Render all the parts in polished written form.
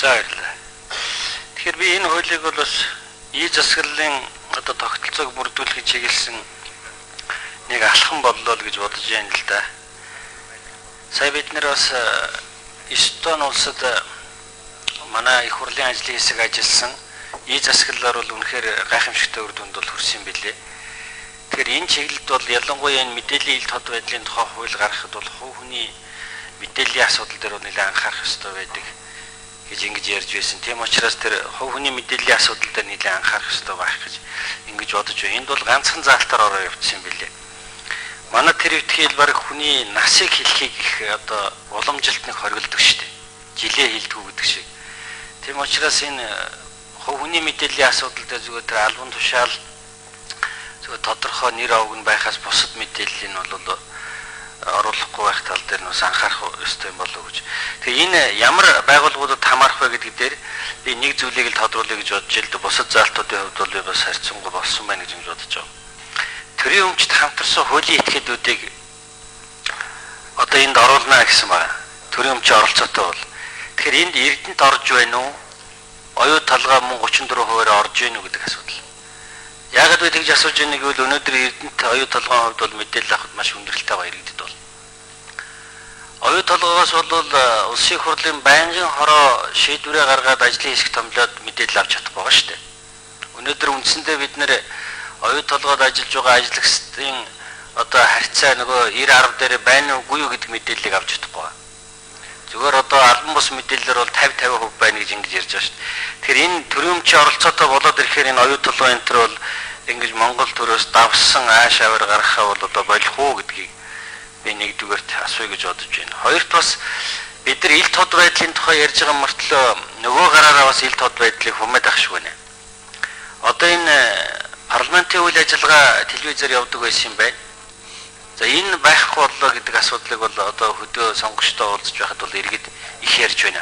За баярлалаа. Тэгэхээр би энэ хуулийг бол бас ий засаглалын одоо тогтолцоог бүрдүүлэхэд чиглэсэн нэг алхам боллоо л гэж бодож байна л да. Сая бид нэр бас Эстон улсад манай их хурлын ажлын хэсэг ажилласан ий засаглалаар бол үнэхээр гайхамшигтай үр дүнд бол хүрсэн билээ. Тэгэхээр энэ чиглэлд бол ялангуяа энэ мэдээллийн ил тод байдлын тухай хууль гаргахад бол хувь хүний мэдээллийн асуудал дээр нэлээд анхаарах ёстой байдаг гэж ингэж ярьж байсан. Тийм учраас тэр хувь хүний мэдээллийн асуудал дээр нэлээд анхаарах ёстой байх гэж ингэж бодож байна. Энд бол ганцхан заалтаар ороо явуулсан юм билээ. Манай тэр өвтгөл баг хүний насыг хэлхийг их одоо уламжилт нэг хоригддог шүү дээ. Жилээ хэлдэг гэдэг шиг. Тийм учраас энэ хувь хүний мэдээллийн асуудал дээр зүгээр тэр албан тушаал зүгээр тодорхой нэр овог нь байхаас бусад мэдээллийг нь бол оруулахгүй байх тал дээр нь анхаарах ёстой юм болов уу гэж. Тэгээ энэ ямар байгууллагуудад хамаарах вэ гэдэг дээр би нэг зүйлийг л тодруулъя гэж бодож ил дээ. Бусад заалтуудын хувьд бол би бас харьцангуй болсон байна гэж бодож байгаа. Төрийн өмчт хамтарсан хуулийн этгээдүүдийг одоо энд оруулна гэсэн байна. Төрийн өмчийн оролцоотой бол. Тэгэхээр энд Эрдэнэт орж байна уу? Оюут толгой мөн 34%-аар орж байна уу гэдэг асуудал. Яагаад вэ тэгж асууж байна гэвэл өнөөдөр Эрдэнэт оюут толгойн хувьд бол мэдээлэл авахд маш хүндрэлтэй байгаа иргэдэд бол. Оюут толгойгоос бол улсын хурлын байнгын хороо шийдвэрээ гаргаад ажлын хэсэг томлоод мэдээлэл авч чадахгүй байгаа шүү дээ. Өнөөдөр үндсэндээ бид нэр оюут толгойд ажиллаж байгаа ажлагчдын одоо харьцаа нөгөө 90-10 дээр байна уугүй юу гэдэг мэдээллийг авч чадахгүй байна. Зүгээр одоо албан бус мэдээлэлээр бол 50-50% байна гэж ингэж ярьж байгаа шүү дээ. Тэгэхээр энэ төрийн өмчийн оролцоотой болоод ирэхээр энэ оюут толгой энэ төр бол ингэж Монгол төрөөс давсан ааш аваар гаргахаа бол одоо болох уу гэдгийг би нэгдүгээрт асууя гэж бодож байна. Хоёрт бас бид нар ил тод байдлын тухай ярьж байгаа мөртлөө нөгөө гараараа бас ил тод байдлыг хүмээд ах шиг байна. Одоо энэ парламентын үйл ажиллагаа телевизээр явдаг байсан юм байна. За энэ байхгүй боллоо гэдэг асуудлыг бол одоо хөдөө сонгогчтой уулзж байхад бол иргэд их ярьж байна.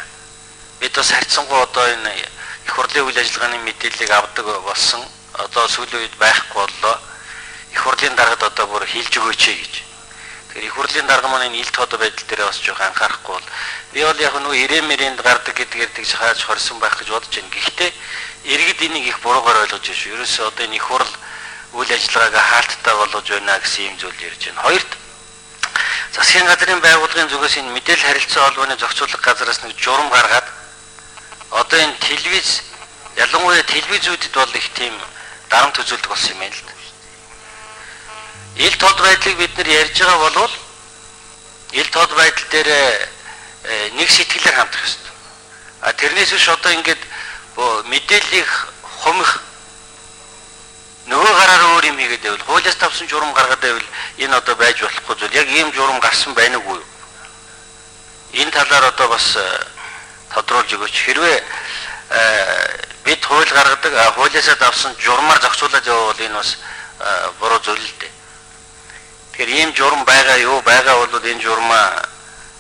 Бид бас харьцангуй одоо энэ их хурлын үйл ажиллагааны мэдээллийг авдаг болсон. Одоо сүүлийн үед байхгүй боллоо. Их хурлын даргад одоо бүр хилж өгөөч гэж. Тэгэхээр их хурлын дарга маань энэ ил тод байдал дээр бас жоох анхаарахгүй бол би бол яг нөгөө ирэмэрэнд гардаг гэдгээр тэгж хааж хорсон байх гэж бодож байна. Гэхдээ иргэд энийг их буруугаар ойлгож байна шүү. Ерөөсөө одоо энэ их хурл үйл ажиллагаагаа хаалттай болгож байна гэсэн юм зүйл ярьж байна. Хоёрт засгийн газрын байгууллагын зүгээс энэ мэдээлэл харилцаа холбооны зохицуулах газраас нэг журам гаргаад одоо энэ телевиз ялангуяа телевизүүдэд бол их тийм дарамт үзүүлдэг болсон юм байна л да. Ил тод байдлыг бид нар ярьж байгаа бол ил тод байдал дээр нэг сэтгэлээр хандах ёстой. А тэрнээс биш одоо ингээд мэдээллийг хумих нөгөө гараар өөр юм хийгээд байвал хуулиас тавсан журам гаргаад байвал энэ одоо байж болохгүй зүйл. Яг ийм журам гарсан байна уу? Энэ талаар одоо бас тодруулж өгөөч. Хэрвээ бид хууль гаргадаг хуулиасаа давсан журмаар зохицуулаад явбал энэ бас буруу зүйл л дээ. Тэгэхээр ийм журам байгаа юу? Байгаа бол энэ журмаа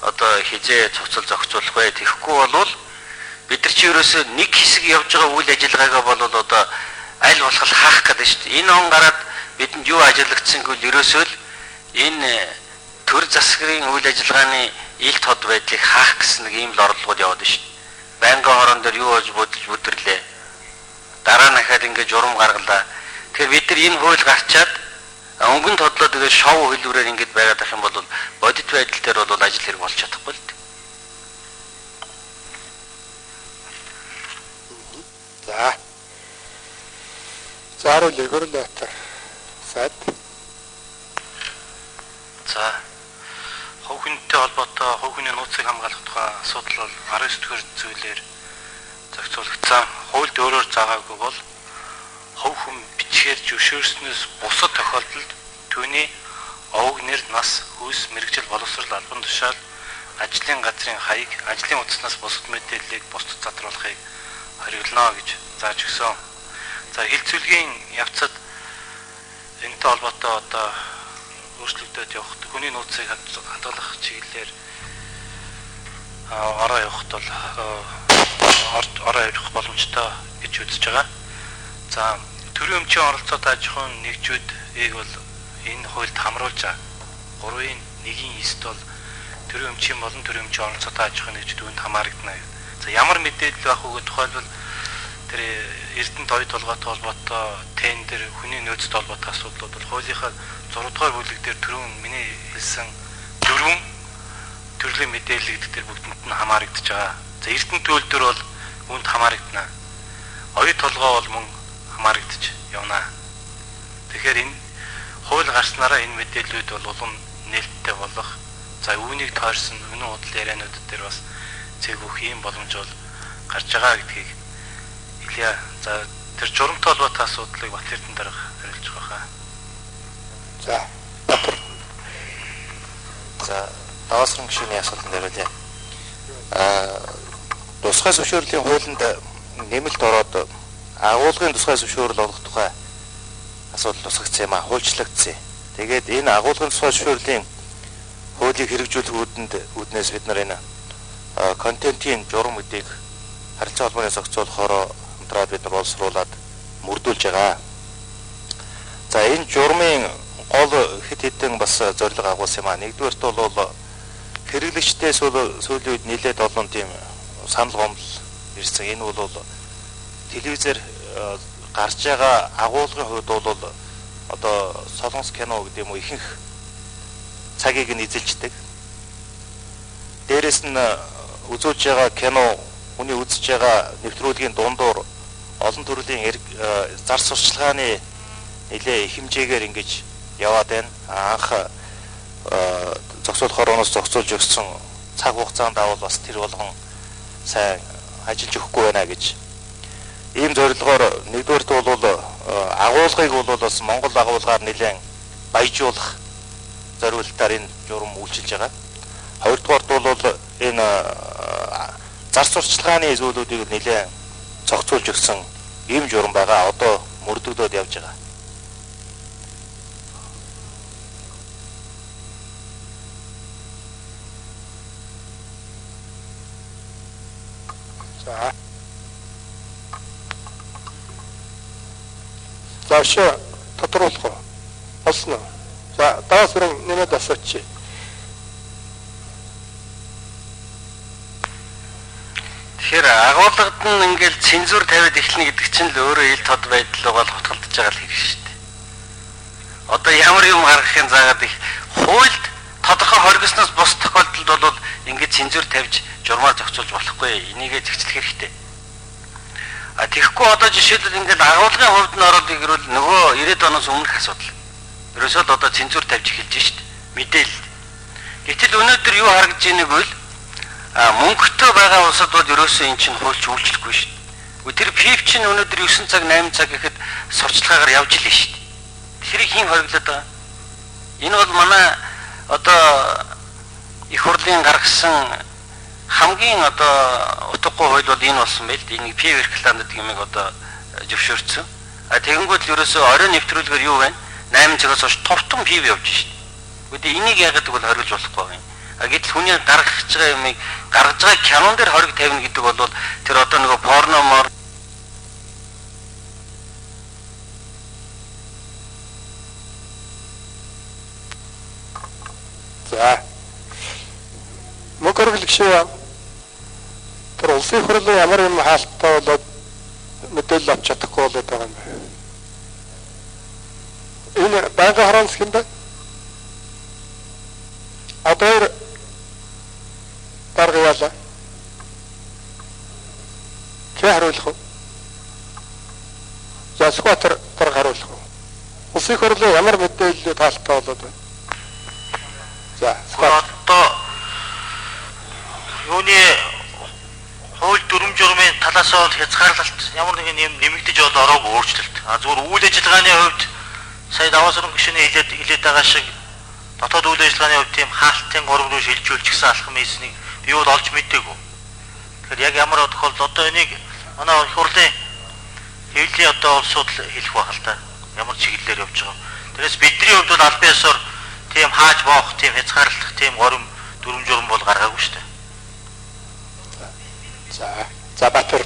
одоо хизээ цуцал зохицуулах бай. Тэгэхгүй бол бид нар чи ерөөсөө нэг хэсэг явж байгаа үйл ажиллагаагаа бол одоо аль болох хаах гэдэг шүү дээ. Энэ он гараад бидэнд юу ажиглагдсан гэвэл ерөөсөө л энэ төр засгийн үйл ажиллагааны ил тод байдлыг хаах гэсэн нэг ийм л орлогод яваад шүү дээ. Байнгын хорон дээр юу болж бодож бүдэрлээ. Дараа нь дахиад ингэ журам гаргалаа. Тэгэхээр бид нар энэ хууль гарчаад өнгөн тодлоо тэгээ шоу хэлбэрээр ингэж байгаад ах юм бол бодит байдал дээр бол ажил хэрэг болж чадахгүй л дээ. За. Зааруу легорлотор сад. За. Хувь хүнтэй холбоотой хувь хүний нууцыг хамгаалах тухай асуудал бол 19-р зүйлээр зохицуулагдсан. Хуульд өөрөөр заагаагүй бол хувь хүн бичгээр зөвшөөрснөөс бусад тохиолдолд түүний овог нэр, нас, хүйс, мэргэжил, боловсрол, албан тушаал, ажлын газрын хаяг, ажлын утаснаас бусад мэдээллийг бусдад задруулахыг хориглоно гэж зааж өгсөн. За хилцүүлгийн явцад энэтэй холбоотой одоо өөрчлөгдөд явах хүний нууцыг хадгалах чиглэлээр ороо явахд бол ороо явах боломжтой гэж үзэж байгаа. За төрийн өмчийн оролцоотой аж ахуйн нэгжүүдийг бол энэ хуульд хамруулж байгаа. 3-ын 1-ийн 9-т бол төрийн өмчийн болон төрийн өмчийн оролцоотой аж ахуйн нэгжүүд үүнд хамаарагдана За ямар мэдээлэл байх вэ гэхэд тухайлбал тэр Эрдэнэт оюут толгойтой холбоотой тендер, хүний нөөцтэй холбоотой асуудлууд бол хуулийнхаа 6 дугаар бүлэг дээр түрүүн миний хэлсэн 4 төрлийн мэдээлэл гэдэг дээр бүгдэнд нь хамаарагдаж байгаа. За Эрдэнэт төлөвлөр бол үүнд хамаарагдана. Оюут толгой бол мөн хамаарагдаж явна. Тэгэхээр энэ хууль гарснараа энэ мэдээллүүд бол улам нээлттэй болох. За үүнийг тойрсон үнэн худал ярианууд дээр бас цэгүүх ийм боломж бол гарч байгаа гэдгийг хэлье. За тэр журамтай холбоотой асуудлыг Бат Эрдэнэ дарга хариулж байгаа. За. Батар. За даваасрын гишүүний асуултанд хариулъя. Тусгай зөвшөөрлийн хуулинд нэмэлт ороод агуулгын тусгай зөвшөөрөл олох тухай асуудал тусгагдсан юм а, хуульчлагдсан. Тэгээд энэ агуулгын тусгай зөвшөөрлийн хуулийг хэрэгжүүлэх үүднээс бид нар энэ контентын журам гэдгийг харилцаа холбооны зохицуулахоор хамтраад бид нар боловсруулад мөрдүүлж байгаа. За энэ журмын гол хэд хэдэн бас зорилго агуулсан юм а. Нэгдүгээрт бол хэрэглэгчдээ сүүлийн үед нэлээд олон тийм санал гомдол ирсэн. Энэ бол телевизээр гарч байгаа агуулгын хувьд бол одоо солонгос кино гэдэг юм уу ихэнх цагийг нь эзэлждэг. Дээрээс нь үзүүлж байгаа кино, хүний үзэж байгаа нэвтрүүлгийн дундуур олон төрлийн зар сурчлагын нэлээ хэмжээгээр ингэж яваад байна. Анх зохицуулахаар оноос зохицуулж өгсөн цаг хугацаанд авал бас тэр болгон сайн ажиллаж өгөхгүй байна гэж. Ийм зорилгоор нэгдүгээрт бол агуулгыг бол бас Монгол агуулгаар нэлээд баяжуулах зорилтоор энэ журам үйлчилж байгаа. Хоёрдугаарт бол энэ зар сурчлагын зүйлүүдийг нэлээд зохицуулж өгсөн ийм журам байгаа. Одоо мөрдөгдөд явж байгаа. За. За тодруулах уу? Олсно. За даасрын нэмээд асуучих. Тэгэхээр агуулгад нь ингээл цензур тавиад эхлэнэ гэдэг чинь л өөрөө ил тод байдал байгаа л хутгалдаж байгаа л хэрэг шүү дээ. Одоо ямар юм гаргахын заагаад их хуульд тодорхой хоригсноос бус тохиолдолд бол ингээд цензур тавьж журмаар зохицуулж болохгүй. Энийгээ зэгцлэх хэрэгтэй. А тэгэхгүй одоо жишээлбэл ингээд агуулгын хувьд нь ороод игрүүл нөгөө 90-ад оноос өмнөх асуудал. Ерөөсөө л одоо цензур тавьж эхэлж шүү дээ. Мэдээлэл. Гэтэл өнөөдөр юу харагдж байгааг бол мөнгөтэй байгаа улсад бол ерөөсөө эн чинь хуульч үйлчлэхгүй шүү дээ. Тэр ПИФ чинь өнөөдөр 9 цаг 8 цаг гэхэд сурчлагаагаар явж илээ шүү дээ. Тэрийг хэн хориглоод байгаа? Энэ бол манай одоо их хурлын гаргасан хамгийн одоо утгагүй хууль бол энэ болсон байл. Энийг ПИФ рекламад гэдэг юмыг одоо зөвшөөрсөн. Тэгэнгүүт л ерөөсөө оройн нэвтрүүлгээр юу байна? 8 цагаас хойш товтон ПИФ явж шүү дээ. Гэхдээ энийг яагаад гэвэл хориглож болохгүй юм. Гэтэл хүний гаргаж байгаа юмыг гаргаж байгаа кинон дээр хориг тавина гэдэг бол тэр одоо нөгөө порномор За. Мокорлог шиг тэр улсын хурлын ямар юм хаалттай болоод мэдээлэл авч чадахгүй болоод байгаа юм бэ? Энэ байнгын хараан засгийн байна. Одоо дарга яла. Кэ харуулах уу? За скватер дарга харуулах уу? Улсын хурлын ямар мэдээлэл таалттай болоод байна? За одоо юуны хууль дүрм журмын талаас нь хязгаарлалт ямар нэгэн юм нэмэгдэж бол ороогүй өөрчлөлт. Зүгээр үйл ажиллагааны хувьд сая даваасрын гишүүний хэлээд байгаа шиг дотоод үйл ажиллагааны хувьд тийм хаалтын гурав руу шилжүүлж гисэн алхам хийснийг би бол олж мэдээгүй. Тэгэхээр яг ямар тохиолдолд одоо энийг манай их хурлын хэвлэлийн одоо улсууд хэлэх байх л та. Ямар чиглэлээр явж байгаа. Тэрээс бидний хувьд бол аль биесээр тийм хааж боох, тийм хязгаарлах, тийм горим дүрм журм бол гаргаагүй шүү дээ. За Батар